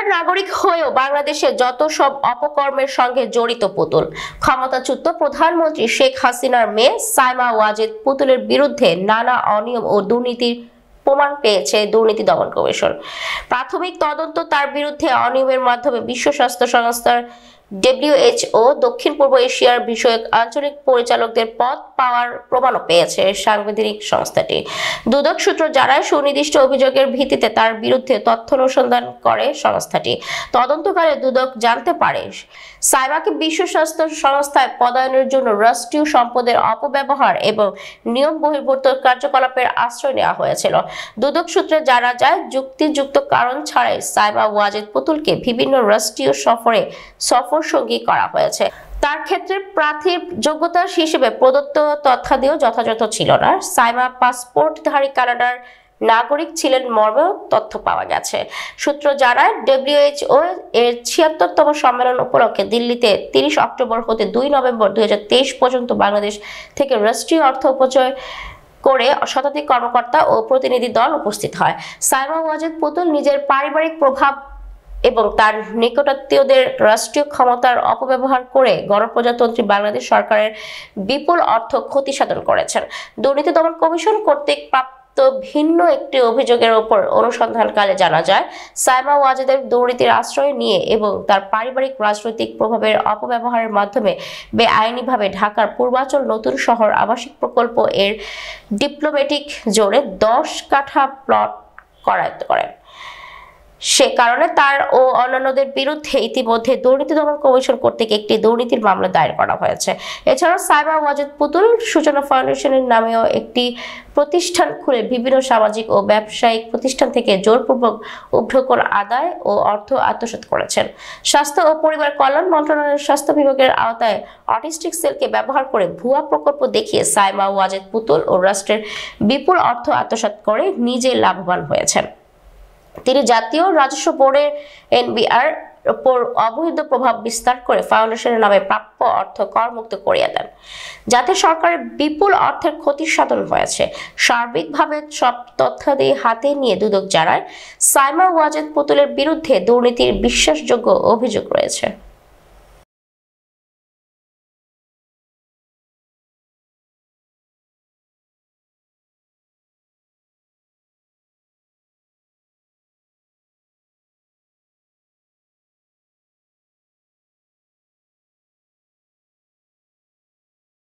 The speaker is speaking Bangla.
কানাডার নাগরিক হয়েও বাংলাদেশে যত সব অপকর্মের সঙ্গে জড়িত পুতুল। ক্ষমতাচ্যুত প্রধানমন্ত্রী শেখ হাসিনার মেয়ে সাইমা ওয়াজেদ পুতুলের বিরুদ্ধে নানা অনিয়ম ও দুর্নীতির প্রমাণ পেয়েছে দুর্নীতি দমন কমিশন। প্রাথমিক তদন্ত তার বিরুদ্ধে অনিয়মের মাধ্যমে বিশ্ব স্বাস্থ্য সংস্থার WHO দক্ষিণ পূর্ব এশিয়ার বিষয়ক আঞ্চলিক পরিচালকদের পদ পাওয়ার প্রমাণও পেয়েছে সাংবিধানিক সংস্থাটি। দুদক সূত্র জানায়, সুনির্দিষ্ট অভিযোগের ভিত্তিতে তার বিরুদ্ধে তথ্য অনুসন্ধান করে সংস্থাটি। তদন্তকালে দুদক জানতে পারে সাইমাকে বিশ্ব স্বাস্থ্য সংস্থায় পদায়নের জন্য রাষ্ট্রীয় সম্পদের অপব্যবহার এবং নিয়ম বহির্ভূত কার্যকলাপের আশ্রয় নেওয়া হয়েছিল। দুদক সূত্রে জানা যায়, যুক্তিযুক্ত কারণ ছাড়াই সাইমা ওয়াজেদ পুতুলকে বিভিন্ন রাষ্ট্রীয় সফর সঙ্গী করা হয়েছে। তার ক্ষেত্রে প্রার্থীর যোগ্যতা হিসেবে প্রদত্ত তথ্যাদিও যথাযথ ছিল না। সাইমা পাসপোর্টধারী কানাডার নাগরিক ছিলেন মর্মেও তথ্য পাওয়া গেছে। সূত্র জানায়, WHO এর ৭৬তম সম্মেলন উপলক্ষে দিল্লিতে ৩০ অক্টোবর হতে ২ নভেম্বর ২০২৩ পর্যন্ত বাংলাদেশ থেকে রাষ্ট্রীয় অর্থ অপচয় করে শতাধিক কর্মকর্তা ও প্রতিনিধি দল উপস্থিত হয়। সাইমা ওয়াজেদ পুতুল নিজের পারিবারিক প্রভাব এবং তার নিকটাত্মীয়দের রাষ্ট্রীয় ক্ষমতার অপব্যবহার করে গণপ্রজাতন্ত্রী বাংলাদেশ সরকারের বিপুল অর্থ ক্ষতি সাধন করেছেন। দুর্নীতি দমন কমিশন কর্তৃক প্রাপ্ত ভিন্ন একটি অভিযোগের উপর অনুসন্ধানকালে জানা যায়, সাইমা ওয়াজেদের দুর্নীতির আশ্রয় নিয়ে এবং তার পারিবারিক রাজনৈতিক প্রভাবের অপব্যবহারের মাধ্যমে বেআইনিভাবে ঢাকার পূর্বাঞ্চল নতুন শহর আবাসিক প্রকল্প এর ডিপ্লোম্যাটিক জোনে ১০ কাঠা প্লট করায়ত্ত করেন। সে কারণে তার ও অন্যান্যদের বিরুদ্ধে ইতিমধ্যে দুর্নীতি দমন কমিশন কর্তৃক একটি দুর্নীতির মামলা দায়ের করা হয়েছে। এছাড়াও সাইমা ওয়াজেদ পুতুল সূচনা ফাউন্ডেশনের নামেও একটি প্রতিষ্ঠান খুলে বিভিন্ন সামাজিক ও ব্যবসায়িক প্রতিষ্ঠান থেকে জোরপূর্বক উপঢৌকন আদায় ও অর্থ আত্মসাৎ করেছেন। স্বাস্থ্য ও পরিবার কল্যাণ মন্ত্রণালয়ের স্বাস্থ্য বিভাগের আওতায় অটিস্টিক সেলকে ব্যবহার করে ভুয়া প্রকল্প দেখিয়ে সাইমা ওয়াজেদ পুতুল ও রাষ্ট্রের বিপুল অর্থ আত্মসাৎ করে নিজে লাভবান হয়েছেন। তিনি জাতীয় রাজস্ব বোর্ডের NBR উপর অবৈধ প্রভাব বিস্তার করে ফাউন্ডেশনের নামে প্রাপ্য অর্থ করমুক্ত করিয়ে দেন, যাতে সরকারের বিপুল অর্থের ক্ষতি সাধন হয়েছে। সার্বিকভাবে সব তথ্যাদি হাতে নিয়ে দুদক জানায়, সাইমা ওয়াজেদ পুতুলের বিরুদ্ধে দুর্নীতির বিশ্বাসযোগ্য অভিযোগ রয়েছে।